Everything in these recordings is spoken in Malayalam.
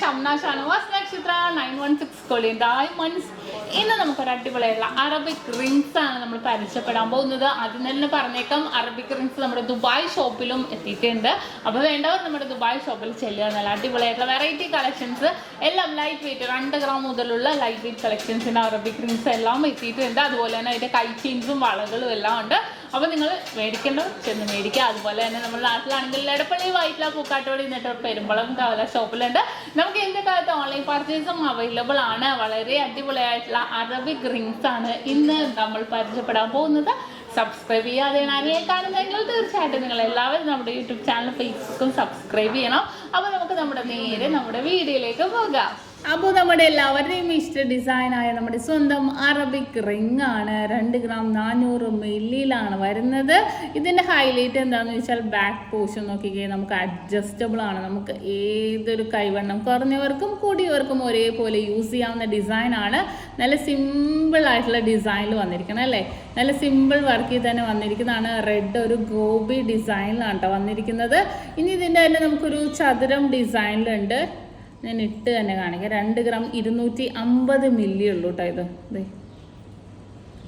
Shamna Shanwas Nakshathra 916 Korean Diamonds. ഇന്ന് നമുക്കൊരു അടിപൊളിയായിട്ടുള്ള അറബിക് റിങ്സ് ആണ് നമ്മൾ പരിചയപ്പെടാൻ പോകുന്നത്. അതിന് തന്നെ പറഞ്ഞേക്കാം, അറബിക് റിങ്സ് നമ്മുടെ ദുബായ് ഷോപ്പിലും എത്തിയിട്ടുണ്ട്. അപ്പോൾ വേണ്ടവർ നമ്മുടെ ദുബായ് ഷോപ്പിൽ ചെല്ലുക. നല്ല അടിപൊളിയായിട്ടുള്ള വെറൈറ്റി കളക്ഷൻസ് എല്ലാം ലൈറ്റ് വെയിറ്റ് 2 ഗ്രാം മുതലുള്ള ലൈറ്റ് വെയിറ്റ് കളക്ഷൻസിൻ്റെ അറബിക് റിങ്സ് എല്ലാം എത്തിയിട്ടുണ്ട്. അതുപോലെ തന്നെ അതിൻ്റെ കൈ ചെയിൻസും വളകളും എല്ലാം ഉണ്ട്. അപ്പോൾ നിങ്ങൾ മേടിക്കേണ്ടവർ ചെന്ന് മേടിക്കുക. അതുപോലെ തന്നെ നമ്മുടെ നാട്ടിലാണെങ്കിൽ എടപ്പള്ളി വൈറ്റില പൂക്കാട്ടോട് ഇന്നിട്ട് പെരുമ്പളം കവല ഷോപ്പിലുണ്ട്. നമുക്ക് ഇതിൻ്റെ കാലത്ത് ഓൺലൈൻ പർച്ചേസും അവൈലബിൾ ആണ്. വളരെ അടിപൊളിയായിട്ടുള്ള അറബിക് റിങ്സ് ആണ് ഇന്ന് നമ്മൾ പരിചയപ്പെടാൻ പോകുന്നത്. സബ്സ്ക്രൈബ് ചെയ്യാതെ ആരെയും കാണുന്നെങ്കിൽ തീർച്ചയായിട്ടും നിങ്ങൾ എല്ലാവരും നമ്മുടെ യൂട്യൂബ് ചാനൽ ഫേസ്ബുക്കും സബ്സ്ക്രൈബ് ചെയ്യണം. അപ്പോൾ നമുക്ക് നമ്മുടെ വീഡിയോയിലേക്ക് പോകാം. അപ്പോൾ നമ്മുടെ എല്ലാവരുടെയും ഇഷ്ട ഡിസൈനായ നമ്മുടെ സ്വന്തം അറബിക് റിംഗ് ആണ്. 2 ഗ്രാം 400 മില്ലിയിലാണ് വരുന്നത്. ഇതിൻ്റെ ഹൈലൈറ്റ് എന്താണെന്ന് വെച്ചാൽ ബാക്ക് പോർഷൻ നോക്കിക്കേ, നമുക്ക് അഡ്ജസ്റ്റബിൾ ആണ്. നമുക്ക് ഏതൊരു കൈവണ്ണം കുറഞ്ഞവർക്കും കൂടിയവർക്കും ഒരേപോലെ യൂസ് ചെയ്യാവുന്ന ഡിസൈനാണ്. നല്ല സിമ്പിൾ ആയിട്ടുള്ള ഡിസൈനിൽ വന്നിരിക്കണം അല്ലേ. നല്ല സിമ്പിൾ വർക്കിൽ തന്നെ വന്നിരിക്കുന്നതാണ്. റെഡ് ഒരു ഗോബി ഡിസൈനിലാണ് കേട്ടോ വന്നിരിക്കുന്നത്. ഇനി ഇതിൻ്റെ തന്നെ നമുക്കൊരു ചതുരം ഡിസൈനിലുണ്ട്. ഞാൻ ഇട്ട് തന്നെ കാണിക്കാം. 2 ഗ്രാം 250 മില്ലി ഉള്ളൂ കേട്ടോ. ഇത്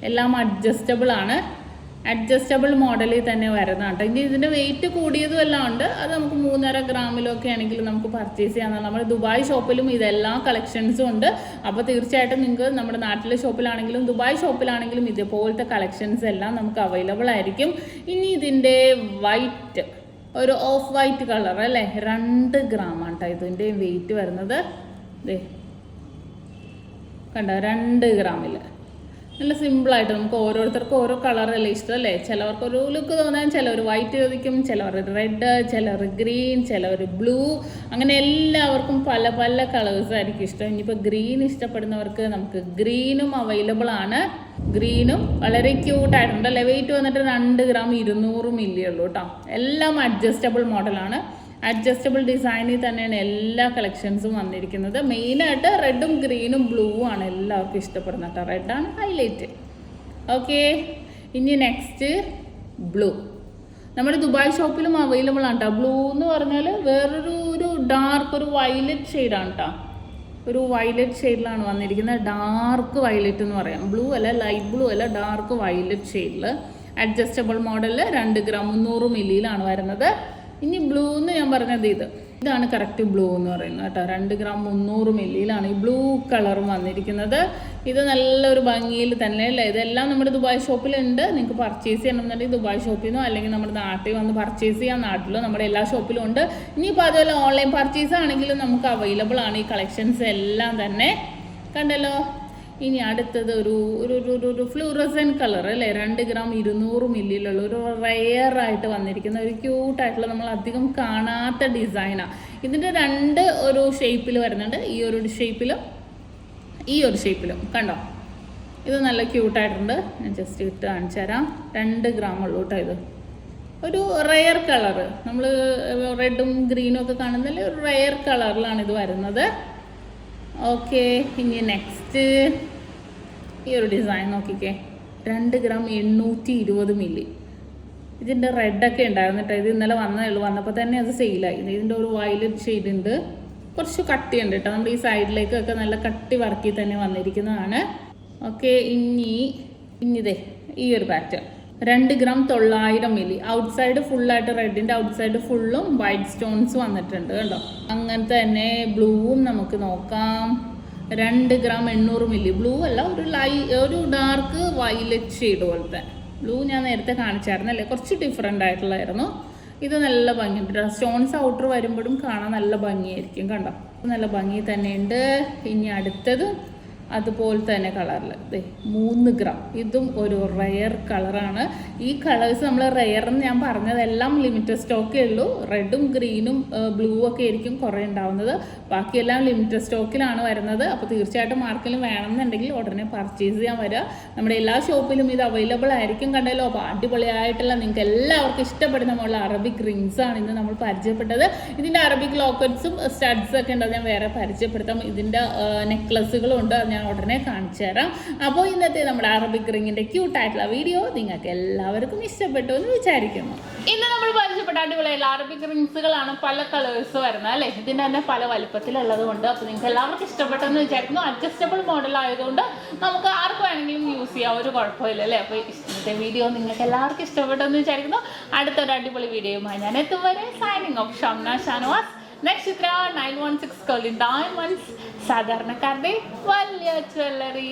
എല്ലാം അഡ്ജസ്റ്റബിൾ ആണ്. അഡ്ജസ്റ്റബിൾ മോഡലിൽ തന്നെ വരുന്നതാണ് കേട്ടോ. ഇനി ഇതിൻ്റെ വെയിറ്റ് കൂടിയതും എല്ലാം ഉണ്ട്. അത് നമുക്ക് 3.5 ഗ്രാമിലൊക്കെ ആണെങ്കിൽ നമുക്ക് പർച്ചേസ് ചെയ്യാവുന്നതാണ്. നമ്മുടെ ദുബായ് ഷോപ്പിലും ഇതെല്ലാ കളക്ഷൻസും ഉണ്ട്. അപ്പോൾ തീർച്ചയായിട്ടും നിങ്ങൾക്ക് നമ്മുടെ നാട്ടിലെ ഷോപ്പിലാണെങ്കിലും ദുബായ് ഷോപ്പിലാണെങ്കിലും ഇതുപോലത്തെ കളക്ഷൻസ് എല്ലാം നമുക്ക് അവൈലബിൾ ആയിരിക്കും. ഇനി ഇതിൻ്റെ വൈറ്റ് ഒരു ഓഫ് വൈറ്റ് കളർ അല്ലേ, 2 ഗ്രാം ആണ് കേട്ടോ ഇതിൻ്റെ വെയിറ്റ് വരുന്നത്. ഇതേ കണ്ടോ, 2 ഗ്രാമിൽ നല്ല സിമ്പിളായിട്ട് നമുക്ക് ഓരോരുത്തർക്കും ഓരോ കളറല്ലേ ഇഷ്ടമല്ലേ. ചിലവർക്ക് ഒരു ലുക്ക് തോന്നാൻ ചിലവർ വൈറ്റ് ചോദിക്കും, ചിലവർ റെഡ്, ചിലവർ ഗ്രീൻ, ചിലവർ ബ്ലൂ, അങ്ങനെ എല്ലാവർക്കും പല പല കളേഴ്സ് ആയിരിക്കും ഇഷ്ടം. ഇനിയിപ്പോൾ ഗ്രീൻ ഇഷ്ടപ്പെടുന്നവർക്ക് നമുക്ക് ഗ്രീനും അവൈലബിൾ ആണ്. ഗ്രീനും വളരെ ക്യൂട്ടായിട്ടുണ്ട് അല്ലേ. വെയിറ്റ് വന്നിട്ട് 2 ഗ്രാം 200 മില്ലി ഉള്ളൂ കേട്ടോ. എല്ലാം അഡ്ജസ്റ്റബിൾ മോഡലാണ്. അഡ്ജസ്റ്റബിൾ ഡിസൈനിൽ തന്നെയാണ് എല്ലാ കളക്ഷൻസും വന്നിരിക്കുന്നത്. മെയിനായിട്ട് റെഡും ഗ്രീനും ബ്ലൂ ആണ് എല്ലാവർക്കും ഇഷ്ടപ്പെടുന്നത് കേട്ടോ. റെഡാണ് ഹൈലൈറ്റ്. ഓക്കെ, ഇനി നെക്സ്റ്റ് ബ്ലൂ. നമ്മുടെ ദുബായ് ഷോപ്പിലും അവൈലബിൾ ആണ് കേട്ടോ. ബ്ലൂ എന്ന് പറഞ്ഞാൽ വേറൊരു ഡാർക്ക് ഒരു വയലറ്റ് ഷെയ്ഡാണ് കേട്ടോ. ഒരു വയലറ്റ് ഷെയ്ഡിലാണ് വന്നിരിക്കുന്നത്. ഡാർക്ക് വയലറ്റ് എന്ന് പറയാം. ബ്ലൂ അല്ല, ലൈറ്റ് ബ്ലൂ അല്ല, ഡാർക്ക് വയലറ്റ് ഷെയ്ഡിൽ അഡ്ജസ്റ്റബിൾ മോഡലിൽ 2 ഗ്രാം 300 മില്ലിയിലാണ് വരുന്നത്. ഇനി ബ്ലൂ എന്ന് ഞാൻ പറഞ്ഞത് ഇതാണ് കറക്റ്റ് ബ്ലൂ എന്ന് പറയുന്നത് കേട്ടോ. 2 ഗ്രാം 300 മില്ലിയിലാണ് ഈ ബ്ലൂ കളറും വന്നിരിക്കുന്നത്. ഇത് നല്ലൊരു ഭംഗിയിൽ തന്നെ അല്ലേ. ഇതെല്ലാം നമ്മുടെ ദുബായ് ഷോപ്പിലുണ്ട്. നിങ്ങൾക്ക് പർച്ചേസ് ചെയ്യണമെന്നുണ്ടെങ്കിൽ ദുബായ് ഷോപ്പിൽ നിന്നോ അല്ലെങ്കിൽ നമ്മുടെ നാട്ടിൽ വന്ന് പർച്ചേസ് ചെയ്യാം. നാട്ടിലോ നമ്മുടെ എല്ലാ ഷോപ്പിലും ഉണ്ട്. ഇനിയിപ്പോൾ അതുപോലെ ഓൺലൈൻ പർച്ചേസ് ആണെങ്കിലും നമുക്ക് അവൈലബിൾ ആണ് ഈ കളക്ഷൻസ് എല്ലാം തന്നെ. കണ്ടല്ലോ. ഇനി അടുത്തത് ഒരു ഫ്ലൂറസൻ കളർ അല്ലേ. 2 ഗ്രാം 200 മില്ലിയിലുള്ള ഒരു റെയറായിട്ട് വന്നിരിക്കുന്ന ഒരു ക്യൂട്ടായിട്ടുള്ള നമ്മൾ അധികം കാണാത്ത ഡിസൈനാണ്. ഇതിൻ്റെ 2 ഒരു ഷേപ്പിൽ വരുന്നുണ്ട്. ഈ ഒരു ഷേപ്പിലും ഈ ഒരു ഷേപ്പിലും കണ്ടോ. ഇത് നല്ല ക്യൂട്ടായിട്ടുണ്ട്. ഞാൻ ജസ്റ്റ് ഇട്ട് കാണിച്ചു തരാം. 2 ഗ്രാം ഉള്ളൂ കേട്ടോ. ഇത് ഒരു റെയർ കളറ്, നമ്മൾ റെഡും ഗ്രീനും ഒക്കെ കാണുന്നതിൽ ഒരു റെയർ കളറിലാണ് ഇത് വരുന്നത്. ഓക്കെ, ഇനി നെക്സ്റ്റ് ഈ ഒരു ഡിസൈൻ നോക്കിക്കേ. 2 ഗ്രാം 820 മില്ലി. ഇതിൻ്റെ റെഡൊക്കെ ഉണ്ടായിരുന്നു കേട്ടോ. ഇത് ഇന്നലെ വന്നേ ഉള്ളൂ. വന്നപ്പോൾ തന്നെ അത് സെയിലായി. ഇതിൻ്റെ ഒരു വയലറ്റ് ഷെയ്ഡ് ഉണ്ട്. കുറച്ച് കട്ടിയുണ്ട് കേട്ടോ. നമ്മുടെ ഈ സൈഡിലേക്കൊക്കെ നല്ല കട്ടി വർക്കി തന്നെ വന്നിരിക്കുന്നതാണ്. ഓക്കെ, ഇനിതേ ഈ ഒരു പാറ്റേൺ 2 ഗ്രാം 900 മില്ലി. ഔട്ട്സൈഡ് ഫുള്ളായിട്ട് റെഡിൻ്റെ ഔട്ട്സൈഡ് ഫുള്ളും വൈറ്റ് സ്റ്റോൺസ് വന്നിട്ടുണ്ട് കണ്ടോ. അങ്ങനത്തെ തന്നെ ബ്ലൂവും നമുക്ക് നോക്കാം. 2 ഗ്രാം 800 മില്ലി. ബ്ലൂ അല്ല, ഒരു ഡാർക്ക് വയലറ്റ് ഷെയ്ഡ് പോലത്തെ ബ്ലൂ ഞാൻ നേരത്തെ കാണിച്ചായിരുന്നു അല്ലേ. കുറച്ച് ഡിഫറെൻ്റ് ആയിട്ടുള്ളതായിരുന്നു. ഇത് നല്ല ഭംഗിയുണ്ട്. സ്റ്റോൺസ് ഔട്ടർ വരുമ്പോഴും കാണാൻ നല്ല ഭംഗിയായിരിക്കും കണ്ടോ. നല്ല ഭംഗി തന്നെയുണ്ട്. ഇനി അടുത്തത് അതുപോലെ തന്നെ കളറിൽ 3 ഗ്രാം. ഇതും ഒരു റെയർ കളറാണ്. ഈ കളേഴ്സ് നമ്മൾ റെയർ എന്ന് ഞാൻ പറഞ്ഞതെല്ലാം ലിമിറ്റഡ് സ്റ്റോക്കേ ഉള്ളൂ. റെഡും ഗ്രീനും ബ്ലൂ ഒക്കെ ആയിരിക്കും കുറേ ഉണ്ടാവുന്നത്. ബാക്കിയെല്ലാം ലിമിറ്റഡ് സ്റ്റോക്കിലാണ് വരുന്നത്. അപ്പോൾ തീർച്ചയായിട്ടും ആർക്കെങ്കിലും വേണമെന്നുണ്ടെങ്കിൽ ഉടനെ പർച്ചേസ് ചെയ്യാൻ വരിക. നമ്മുടെ എല്ലാ ഷോപ്പിലും ഇത് അവൈലബിൾ ആയിരിക്കും. കണ്ടല്ലോ. അപ്പോൾ അടിപൊളിയായിട്ടുള്ള നിങ്ങൾക്ക് എല്ലാവർക്കും ഇഷ്ടപ്പെടുന്ന പോലുള്ള അറബിക് റിങ്സ് ആണ് ഇന്ന് നമ്മൾ പരിചയപ്പെട്ടത്. ഇതിൻ്റെ അറബിക് ലോക്കറ്റ്സും സ്റ്റഡ്സ് ഒക്കെ ഉണ്ട്. അത് ഞാൻ വേറെ പരിചയപ്പെടുത്താം. ഇതിൻ്റെ നെക്ലസുകളും ഉണ്ട്. ഞാൻ ഉടനെ കാണിച്ചു തരാം. അപ്പോൾ ഇന്നത്തെ നമ്മുടെ അറബിക് റിങ്ങിൻ്റെ ക്യൂട്ടായിട്ടുള്ള വീഡിയോ നിങ്ങൾക്ക് എല്ലാവർക്കും ഇഷ്ടപ്പെട്ടു എന്ന് വിചാരിക്കുന്നു. ഇന്ന് നമ്മൾ പരിചയപ്പെട്ട ഇഷ്ടപ്പെട്ട അടിപൊളിയായിട്ടുള്ള അറബിക് റിങ്സുകളാണ് പല കളേഴ്സ് വരുന്നത് അല്ലേ. ഇതിൻ്റെ തന്നെ പല വലുപ്പത്തിലുള്ളത് കൊണ്ട് അപ്പോൾ നിങ്ങൾക്ക് എല്ലാവർക്കും ഇഷ്ടപ്പെട്ടെന്ന് വിചാരിക്കുന്നു. അഡ്ജസ്റ്റബിൾ മോഡൽ ആയതുകൊണ്ട് നമുക്ക് ആർക്ക് വേണമെങ്കിലും യൂസ് ചെയ്യാം, ഒരു കുഴപ്പമില്ല അല്ലേ. അപ്പോൾ ഇന്നത്തെ വീഡിയോ നിങ്ങൾക്ക് എല്ലാവർക്കും ഇഷ്ടപ്പെട്ടെന്ന് വിചാരിക്കുന്നു. അടുത്തൊരു അടിപൊളി വീഡിയോയുമായി ഞാൻ എത്തും വരെ സൈനിങ് ഓഫ് ഷംന ഷാനവാസ്. നക്ഷത്ര 916 Diamonds, സാധാരണക്കാരുടെ വലിയ ജ്വല്ലറി.